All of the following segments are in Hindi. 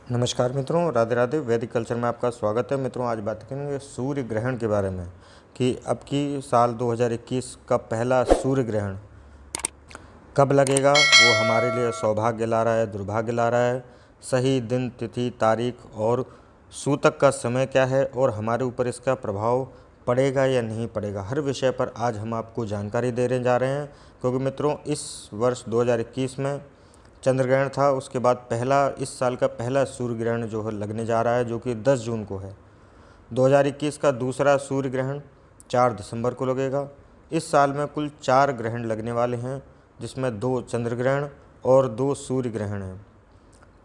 नमस्कार मित्रों, राधे राधे। वैदिक कल्चर में आपका स्वागत है। मित्रों, आज बात करेंगे सूर्य ग्रहण के बारे में कि अब की साल 2021 का पहला सूर्य ग्रहण कब लगेगा, वो हमारे लिए सौभाग्य ला रहा है, दुर्भाग्य ला रहा है, सही दिन, तिथि, तारीख और सूतक का समय क्या है और हमारे ऊपर इसका प्रभाव पड़ेगा या नहीं पड़ेगा, हर विषय पर आज हम आपको जानकारी देने जा रहे हैं। क्योंकि मित्रों, इस वर्ष 2021 में चंद्र ग्रहण था, उसके बाद इस साल का पहला सूर्य ग्रहण जो है लगने जा रहा है, जो कि 10 जून को है। 2021 का दूसरा सूर्य ग्रहण 4 दिसंबर को लगेगा। इस साल में कुल 4 ग्रहण लगने वाले हैं, जिसमें 2 चंद्र ग्रहण और 2 सूर्य ग्रहण हैं।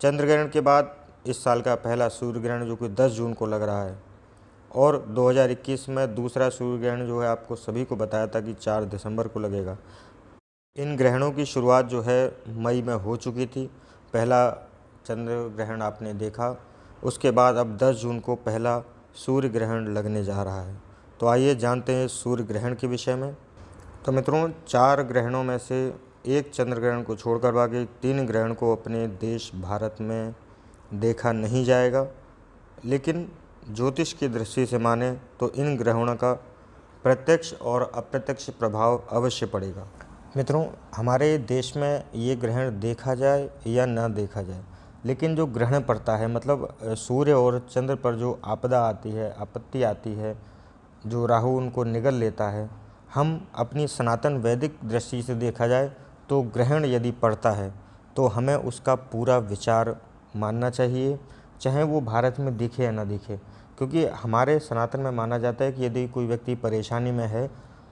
चंद्र ग्रहण के बाद इस साल का पहला सूर्य ग्रहण जो कि 10 जून को लग रहा है, और 2021 में दूसरा सूर्य ग्रहण जो है आपको सभी को बताया था कि 4 दिसंबर को लगेगा। इन ग्रहणों की शुरुआत जो है मई में हो चुकी थी। पहला चंद्र ग्रहण आपने देखा, उसके बाद अब 10 जून को पहला सूर्य ग्रहण लगने जा रहा है। तो आइए जानते हैं सूर्य ग्रहण के विषय में। तो मित्रों, 4 ग्रहणों में से एक चंद्र ग्रहण को छोड़कर बाकी 3 ग्रहण को अपने देश भारत में देखा नहीं जाएगा, लेकिन ज्योतिष की दृष्टि से माने तो इन ग्रहणों का प्रत्यक्ष और अप्रत्यक्ष प्रभाव अवश्य पड़ेगा। मित्रों, हमारे देश में ये ग्रहण देखा जाए या ना देखा जाए, लेकिन जो ग्रहण पड़ता है, मतलब सूर्य और चंद्र पर जो आपदा आती है, आपत्ति आती है, जो राहु उनको निगल लेता है, हम अपनी सनातन वैदिक दृष्टि से देखा जाए तो ग्रहण यदि पड़ता है तो हमें उसका पूरा विचार मानना चाहिए, चाहे वो भारत में दिखे या ना दिखे। क्योंकि हमारे सनातन में माना जाता है कि यदि कोई व्यक्ति परेशानी में है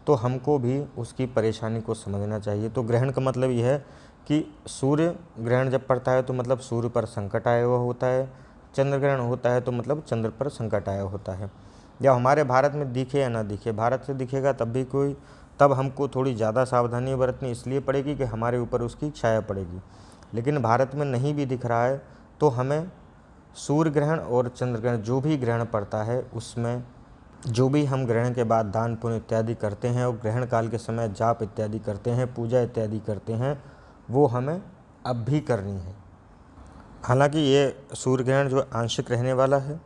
तो हमको भी उसकी परेशानी को समझना चाहिए। तो ग्रहण का मतलब यह है कि सूर्य ग्रहण जब पड़ता है तो मतलब सूर्य पर संकट आया हुआ होता है, चंद्र ग्रहण होता है तो मतलब चंद्र पर संकट आया होता है। या हमारे भारत में दिखे या ना दिखे, भारत से दिखेगा तब हमको थोड़ी ज़्यादा सावधानी बरतनी इसलिए पड़ेगी कि हमारे ऊपर उसकी छाया पड़ेगी। लेकिन भारत में नहीं भी दिख रहा है तो हमें सूर्य ग्रहण और चंद्र ग्रहण जो भी ग्रहण पड़ता है उसमें जो भी हम ग्रहण के बाद दान पुण्य इत्यादि करते हैं और ग्रहण काल के समय जाप इत्यादि करते हैं, पूजा इत्यादि करते हैं, वो हमें अब भी करनी है। हालांकि ये सूर्य ग्रहण जो आंशिक रहने वाला है,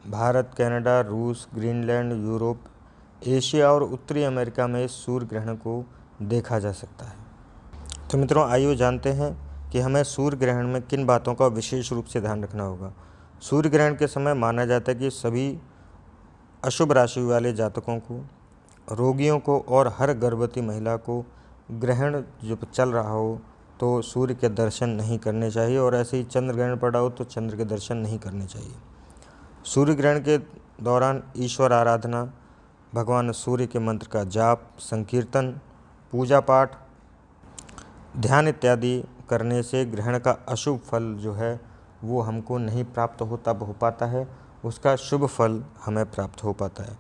भारत, कनाडा, रूस, ग्रीनलैंड, यूरोप, एशिया और उत्तरी अमेरिका में इस सूर्य ग्रहण को देखा जा सकता है। तो मित्रों, आइए जानते हैं कि हमें सूर्य ग्रहण में किन बातों का विशेष रूप से ध्यान रखना होगा। सूर्य ग्रहण के समय माना जाता है कि सभी अशुभ राशि वाले जातकों को, रोगियों को और हर गर्भवती महिला को ग्रहण जो चल रहा हो तो सूर्य के दर्शन नहीं करने चाहिए, और ऐसे ही चंद्र ग्रहण पड़ा हो तो चंद्र के दर्शन नहीं करने चाहिए। सूर्य ग्रहण के दौरान ईश्वर आराधना, भगवान सूर्य के मंत्र का जाप, संकीर्तन, पूजा पाठ, ध्यान इत्यादि करने से ग्रहण का अशुभ फल जो है वो हमको नहीं प्राप्त होता हो पाता है, उसका शुभ फल हमें प्राप्त हो पाता है।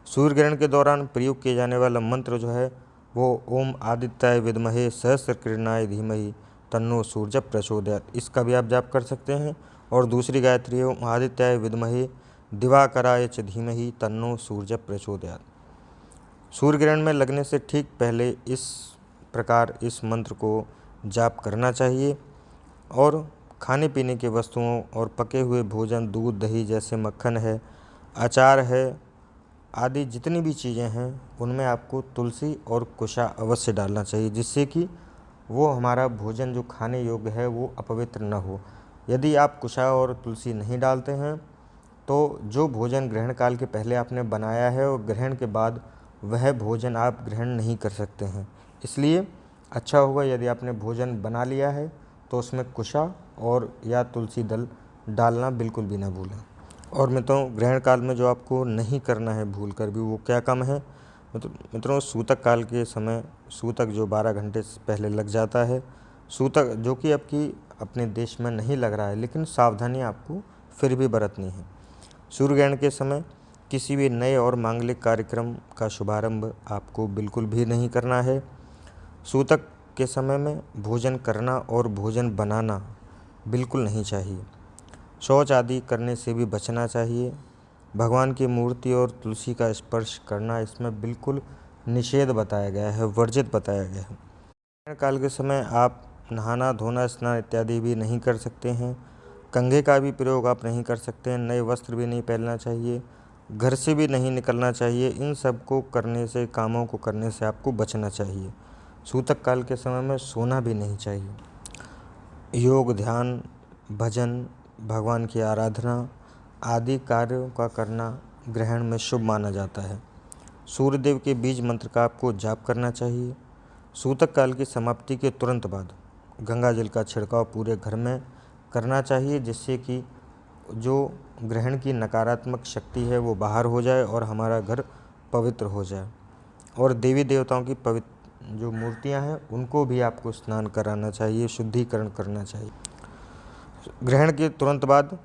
सूर्य ग्रहण के दौरान प्रयोग किए जाने वाला मंत्र जो है वो ओम आदित्याय विद्महे सहस्रकिरणाय धीमहि तन्नो सूर्य प्रचोदयात्, इसका भी आप जाप कर सकते हैं। और दूसरी गायत्री है ओम आदित्याय विद्महे दिवाकराय च धीमहि तन्नो सूर्य प्रचोदयात्। सूर्य ग्रहण में लगने से ठीक पहले इस प्रकार इस मंत्र को जाप करना चाहिए, और खाने पीने की वस्तुओं और पके हुए भोजन, दूध, दही जैसे मक्खन है, अचार है आदि जितनी भी चीज़ें हैं उनमें आपको तुलसी और कुशा अवश्य डालना चाहिए, जिससे कि वो हमारा भोजन जो खाने योग्य है वो अपवित्र न हो। यदि आप कुशा और तुलसी नहीं डालते हैं तो जो भोजन ग्रहण काल के पहले आपने बनाया है और ग्रहण के बाद वह भोजन आप ग्रहण नहीं कर सकते हैं। इसलिए अच्छा होगा यदि आपने भोजन बना लिया है तो उसमें कुशा और या तुलसी दल डालना बिल्कुल भी ना भूलें। और मित्रों, ग्रहण काल में जो आपको नहीं करना है भूल कर भी, वो क्या काम है मित्रों, सूतक काल के समय सूतक जो 12 घंटे से पहले लग जाता है, सूतक जो कि अपने देश में नहीं लग रहा है, लेकिन सावधानी आपको फिर भी बरतनी है। सूर्य ग्रहण के समय किसी भी नए और मांगलिक कार्यक्रम का शुभारंभ आपको बिल्कुल भी नहीं करना है। सूतक के समय में भोजन करना और भोजन बनाना बिल्कुल नहीं चाहिए। शौच आदि करने से भी बचना चाहिए। भगवान की मूर्ति और तुलसी का स्पर्श करना इसमें बिल्कुल निषेध बताया गया है, वर्जित बताया गया है। ग्रहण काल के समय आप नहाना धोना स्नान इत्यादि भी नहीं कर सकते हैं। कंघे का भी प्रयोग आप नहीं कर सकते हैं। नए वस्त्र भी नहीं पहनना चाहिए, घर से भी नहीं निकलना चाहिए। इन सब को करने से, कामों को करने से आपको बचना चाहिए। सूतक काल के समय में सोना भी नहीं चाहिए। योग, ध्यान, भजन, भगवान की आराधना आदि कार्यों का करना ग्रहण में शुभ माना जाता है। सूर्यदेव के बीज मंत्र का आपको जाप करना चाहिए। सूतक काल की समाप्ति के तुरंत बाद गंगा जल का छिड़काव पूरे घर में करना चाहिए, जिससे कि जो ग्रहण की नकारात्मक शक्ति है वो बाहर हो जाए और हमारा घर पवित्र हो जाए। और देवी देवताओं की पवित्र जो मूर्तियां हैं उनको भी आपको स्नान कराना चाहिए, शुद्धिकरण करना चाहिए। ग्रहण के तुरंत बाद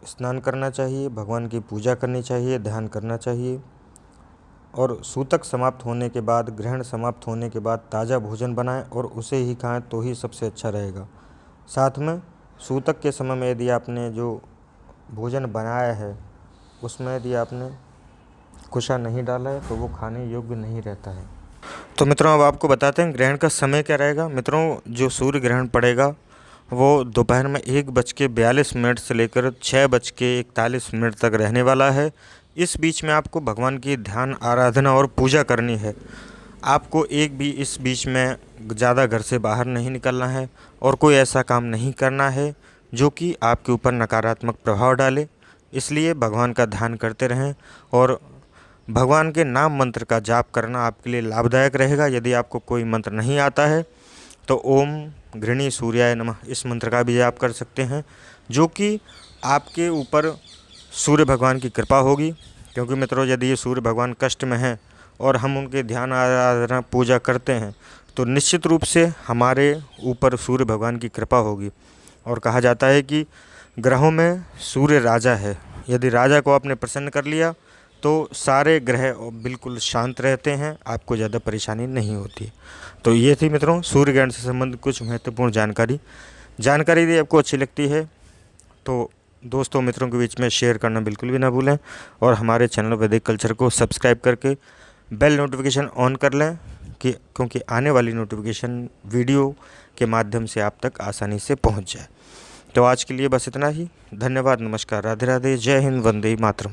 स्नान करना चाहिए, भगवान की पूजा करनी चाहिए, ध्यान करना चाहिए। और सूतक समाप्त होने के बाद, ग्रहण समाप्त होने के बाद ताज़ा भोजन बनाएं और उसे ही खाएं तो ही सबसे अच्छा रहेगा। साथ में सूतक के समय में यदि आपने जो भोजन बनाया है उसमें यदि आपने कुशा नहीं डाला है तो वो खाने योग्य नहीं रहता है। तो मित्रों, अब आपको बताते हैं ग्रहण का समय क्या रहेगा। मित्रों, जो सूर्य ग्रहण पड़ेगा वो दोपहर में 1:42 से लेकर 6:41 तक रहने वाला है। इस बीच में आपको भगवान की ध्यान, आराधना और पूजा करनी है। आपको एक भी इस बीच में ज़्यादा घर से बाहर नहीं निकलना है और कोई ऐसा काम नहीं करना है जो कि आपके ऊपर नकारात्मक प्रभाव डाले। इसलिए भगवान का ध्यान करते रहें और भगवान के नाम मंत्र का जाप करना आपके लिए लाभदायक रहेगा। यदि आपको कोई मंत्र नहीं आता है तो ओम घृणी सूर्याय नमः इस मंत्र का भी जाप कर सकते हैं, जो कि आपके ऊपर सूर्य भगवान की कृपा होगी। क्योंकि मित्रों, यदि ये सूर्य भगवान कष्ट में हैं और हम उनके ध्यान, आराधना, पूजा करते हैं तो निश्चित रूप से हमारे ऊपर सूर्य भगवान की कृपा होगी। और कहा जाता है कि ग्रहों में सूर्य राजा है। यदि राजा को आपने प्रसन्न कर लिया तो सारे ग्रह बिल्कुल शांत रहते हैं, आपको ज़्यादा परेशानी नहीं होती। तो ये थी मित्रों सूर्य ग्रहण से संबंधित कुछ महत्वपूर्ण जानकारी यदि आपको अच्छी लगती है तो दोस्तों, मित्रों के बीच में शेयर करना बिल्कुल भी ना भूलें। और हमारे चैनल वैदिक कल्चर को सब्सक्राइब करके बेल नोटिफिकेशन ऑन कर लें क्योंकि आने वाली नोटिफिकेशन वीडियो के माध्यम से आप तक आसानी से पहुंच जाए। तो आज के लिए बस इतना ही। धन्यवाद, नमस्कार, राधे राधे, जय हिंद, वंदे मातरम।